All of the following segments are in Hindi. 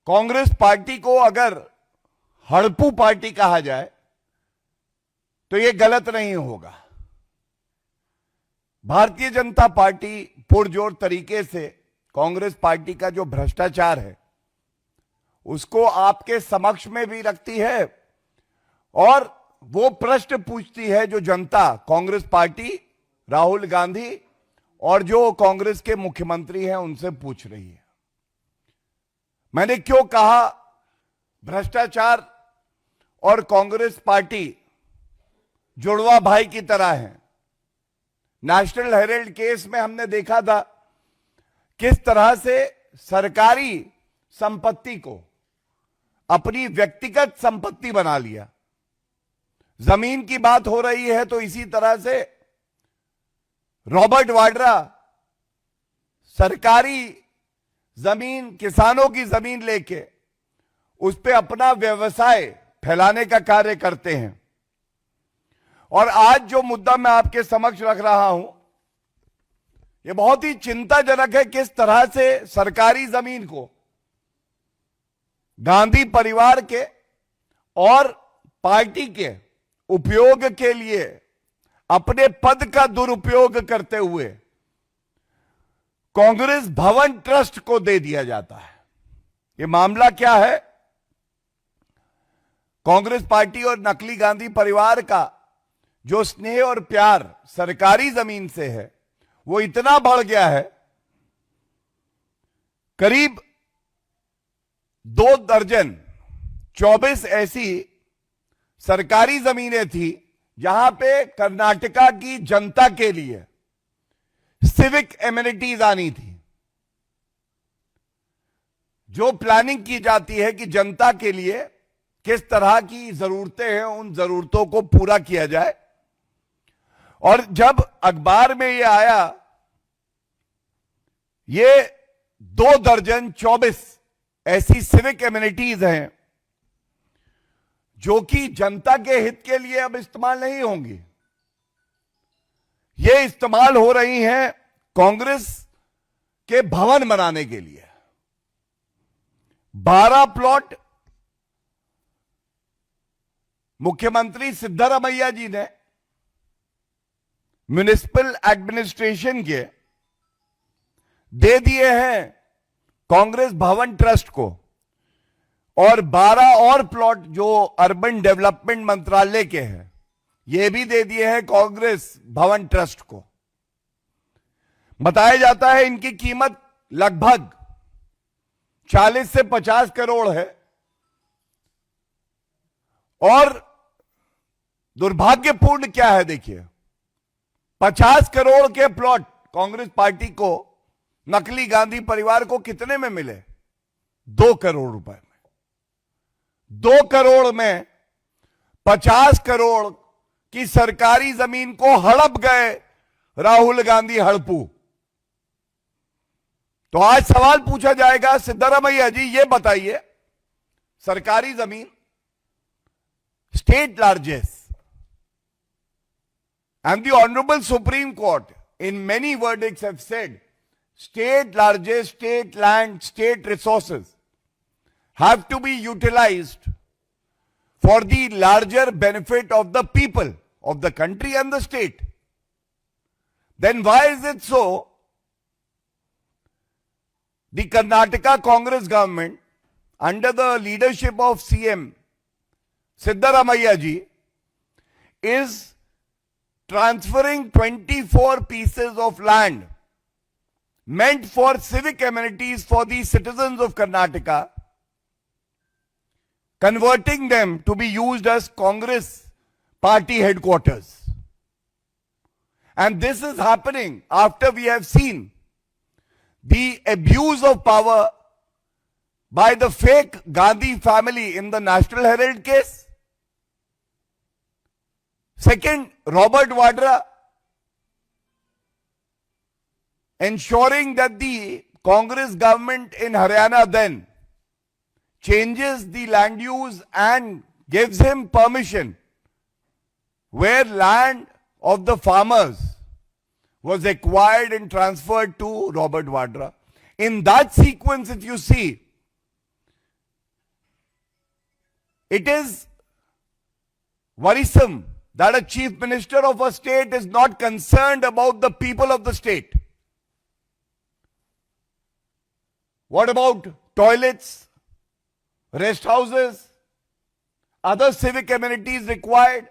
कांग्रेस पार्टी को अगर हड़पू पार्टी कहा जाए तो यह गलत नहीं होगा। भारतीय जनता पार्टी पुरजोर तरीके से कांग्रेस पार्टी का जो भ्रष्टाचार है उसको आपके समक्ष में भी रखती है और वो प्रश्न पूछती है जो जनता कांग्रेस पार्टी, राहुल गांधी और जो कांग्रेस के मुख्यमंत्री हैं उनसे पूछ रही है। मैंने क्यों कहा भ्रष्टाचार और कांग्रेस पार्टी जुड़वा भाई की तरह है। नेशनल हेराल्ड केस में हमने देखा था किस तरह से सरकारी संपत्ति को अपनी व्यक्तिगत संपत्ति बना लिया। जमीन की बात हो रही है तो इसी तरह से रॉबर्ट वाड्रा सरकारी जमीन, किसानों की जमीन लेके उस पे अपना व्यवसाय फैलाने का कार्य करते हैं। और आज जो मुद्दा मैं आपके समक्ष रख रहा हूं यह बहुत ही चिंताजनक है। किस तरह से सरकारी जमीन को गांधी परिवार के और पार्टी के उपयोग के लिए अपने पद का दुरुपयोग करते हुए कांग्रेस भवन ट्रस्ट को दे दिया जाता है। यह मामला क्या है? कांग्रेस पार्टी और नकली गांधी परिवार का जो स्नेह और प्यार सरकारी जमीन से है वो इतना बढ़ गया है, करीब 2 दर्जन 24 ऐसी सरकारी जमीनें थी जहां पे कर्नाटका की जनता के लिए सिविक एमिनिटीज आनी थी। जो प्लानिंग की जाती है कि जनता के लिए किस तरह की जरूरतें हैं उन जरूरतों को पूरा किया जाए। और जब अखबार में यह आया ये 2 दर्जन 24 ऐसी सिविक एमिनिटीज हैं जो कि जनता के हित के लिए अब इस्तेमाल नहीं होंगी, ये इस्तेमाल हो रही हैं कांग्रेस के भवन बनाने के लिए। 12 प्लॉट मुख्यमंत्री सिद्धरामैया जी ने म्युनिसिपल एडमिनिस्ट्रेशन के दे दिए हैं कांग्रेस भवन ट्रस्ट को और 12 और प्लॉट जो अर्बन डेवलपमेंट मंत्रालय के हैं ये भी दे दिए हैं कांग्रेस भवन ट्रस्ट को। बताया जाता है इनकी कीमत लगभग 40 से 50 करोड़ है। और दुर्भाग्यपूर्ण क्या है देखिए, 50 करोड़ के प्लॉट कांग्रेस पार्टी को, नकली गांधी परिवार को कितने में मिले? 2 करोड़ रुपए में। 2 करोड़ में 50 करोड़ की सरकारी जमीन को हड़प गए राहुल गांधी हड़पू। तो आज सवाल पूछा जाएगा, सिद्धरामैया जी ये बताइए, सरकारी जमीन state largest and the Honorable Supreme Court in many verdicts have said state largest, state land, state resources have to be utilized for the larger benefit of the people of the country and the state. Then why is it so? The Karnataka Congress government under the leadership of CM Siddaramaiah ji is transferring 24 pieces of land meant for civic amenities for the citizens of Karnataka, converting them to be used as Congress party headquarters. And this is happening after we have seen the abuse of power by the fake Gandhi family in the National Herald case. Second, Robert Vadra ensuring that the Congress government in Haryana then changes the land use and gives him permission where land of the farmers was acquired and transferred to Robert Vadra. In that sequence, if you see, It is worrisome that a chief minister of a state is not concerned about the people of the state. What about toilets, rest houses, other civic amenities required?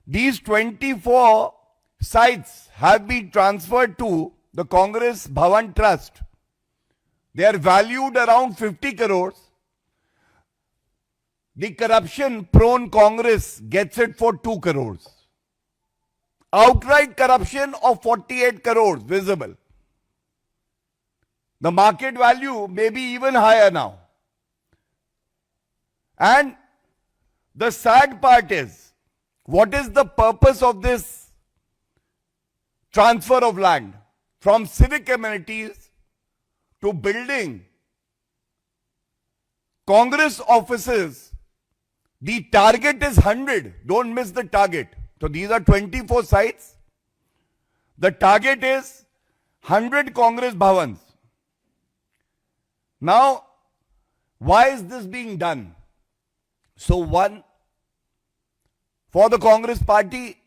These 24 sites have been transferred to the Congress Bhavan Trust. They are valued around 50 crores. The corruption-prone Congress gets it for 2 crores. Outright corruption of 48 crores visible. The market value may be even higher now. And the sad part is, what is the purpose of this transfer of land from civic amenities to building Congress offices? The target is 100. Don't miss the target. So these are 24 sites. The target is 100 Congress Bhavans. Now, why is this being done? So one, for the Congress party,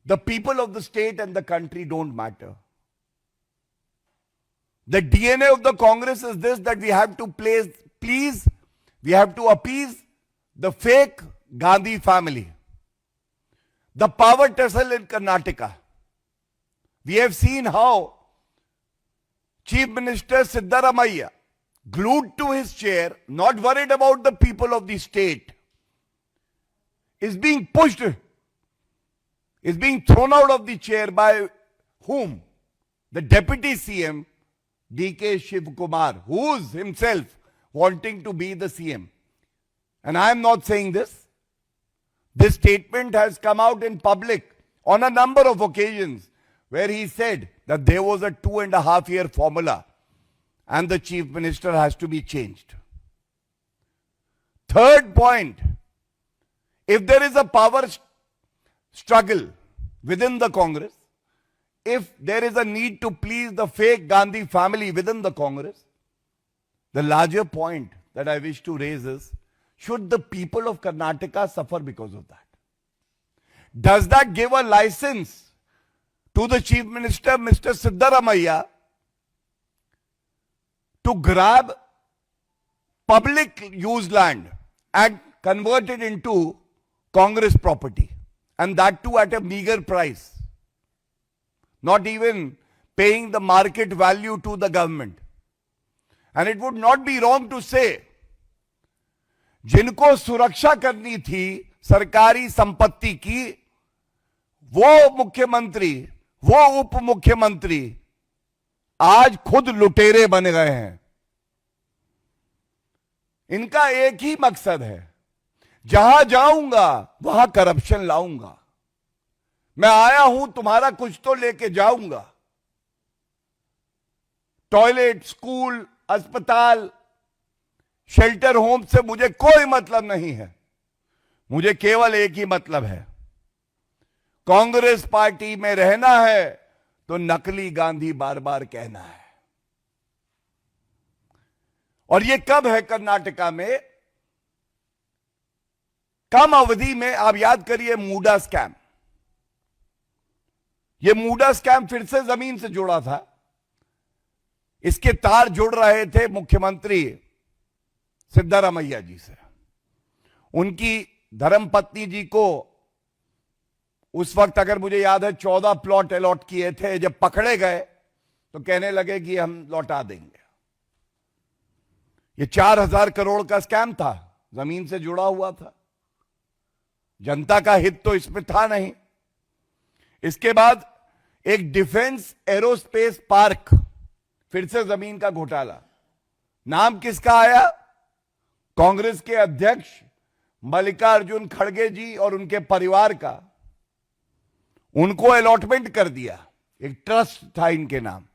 the people of the state and the country don't matter. The DNA of the Congress is this, that we have to we have to appease the fake Gandhi family. The power tussle in Karnataka. We have seen how Chief Minister Siddaramaiah, glued to his chair, not worried about the people of the state, is being pushed, is being thrown out of the chair by whom? The Deputy CM, D.K. Shiv-Kumar, who is himself wanting to be the CM. And I am not saying this. This statement has come out in public on a number of occasions where he said that there was a 2.5-year formula and the chief minister has to be changed. Third point, if there is a power struggle within the Congress, if there is a need to please the fake Gandhi family within the Congress, the larger point that I wish to raise is, should the people of Karnataka suffer because of that? Does that give a license to the Chief Minister, Mr. Siddaramaiah, to grab public use land and convert it into Congress property, and that too at a meager price, not even paying the market value to the government? And it would not be wrong to say, जिनको सुरक्षा करनी थी सरकारी संपत्ति की, वो मुख्यमंत्री, वो उप मुख्यमंत्री आज खुद लुटेरे बन गए हैं। इनका एक ही मकसद है, जहां जाऊंगा वहां करप्शन लाऊंगा, मैं आया हूं तुम्हारा कुछ तो लेके जाऊंगा। टॉयलेट, स्कूल, अस्पताल, शेल्टर होम से मुझे कोई मतलब नहीं है। मुझे केवल एक ही मतलब है, कांग्रेस पार्टी में रहना है तो नकली गांधी बार बार कहना है। और ये कब है कर्नाटका में? कम अवधि में। आप याद करिए मूडा स्कैम। ये मूडा स्कैम फिर से जमीन से जुड़ा था। इसके तार जुड़ रहे थे मुख्यमंत्री सिद्धारमैया जी से। उनकी धर्मपत्नी जी को उस वक्त, अगर मुझे याद है, 14 प्लॉट अलॉट किए थे। जब पकड़े गए तो कहने लगे कि हम लौटा देंगे। ये 4,000 करोड़ का स्कैम था, जमीन से जुड़ा हुआ था। जनता का हित तो इसमें था नहीं। इसके बाद एक डिफेंस एरोस्पेस पार्क, फिर से जमीन का घोटाला। नाम किसका आया? कांग्रेस के अध्यक्ष मल्लिकार्जुन खड़गे जी और उनके परिवार का। उनको अलॉटमेंट कर दिया, एक ट्रस्ट था इनके नाम।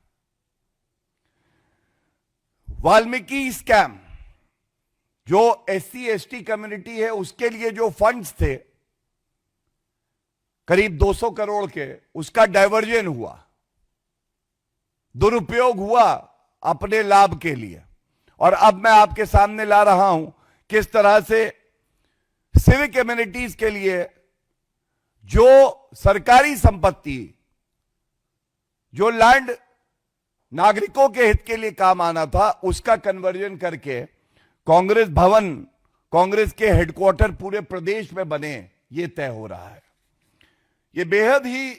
वाल्मीकि स्कैम, जो एससी एसटी कम्युनिटी है उसके लिए जो फंड्स थे करीब 200 करोड़ के, उसका डायवर्जन हुआ, दुरुपयोग हुआ अपने लाभ के लिए। और अब मैं आपके सामने ला रहा हूं किस तरह से सिविक एमिनिटीज के लिए जो सरकारी संपत्ति, जो लैंड नागरिकों के हित के लिए काम आना था, उसका कन्वर्जन करके कांग्रेस भवन, कांग्रेस के हेडक्वार्टर पूरे प्रदेश में बने, ये तय हो रहा है। ये बेहद ही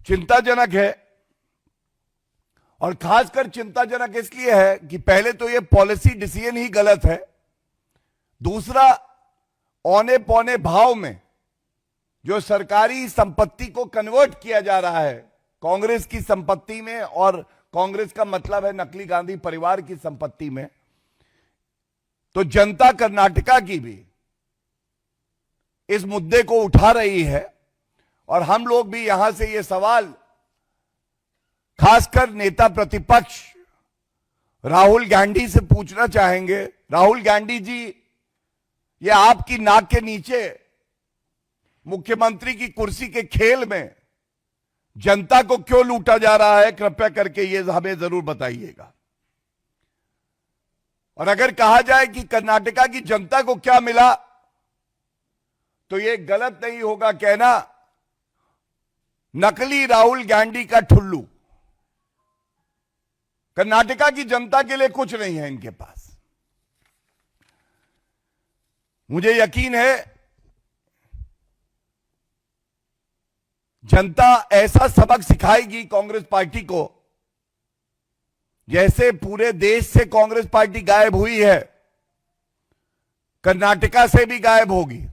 चिंताजनक है, और खासकर चिंताजनक इसलिए है कि पहले तो ये पॉलिसी डिसीजन ही गलत है, दूसरा औने पौने भाव में जो सरकारी संपत्ति को कन्वर्ट किया जा रहा है कांग्रेस की संपत्ति में, और कांग्रेस का मतलब है नकली गांधी परिवार की संपत्ति में, तो जनता कर्नाटका की भी इस मुद्दे को उठा रही है। और हम लोग भी यहां से ये सवाल खासकर नेता प्रतिपक्ष राहुल गांधी से पूछना चाहेंगे। राहुल गांधी जी, ये आपकी नाक के नीचे मुख्यमंत्री की कुर्सी के खेल में जनता को क्यों लूटा जा रहा है, कृपया करके ये हमें जरूर बताइएगा। और अगर कहा जाए कि कर्नाटका की जनता को क्या मिला, तो ये गलत नहीं होगा कहना नकली राहुल गांधी का ठुल्लू। कर्नाटका की जनता के लिए कुछ नहीं है इनके पास। मुझे यकीन है जनता ऐसा सबक सिखाएगी कांग्रेस पार्टी को, जैसे पूरे देश से कांग्रेस पार्टी गायब हुई है, कर्नाटका से भी गायब होगी।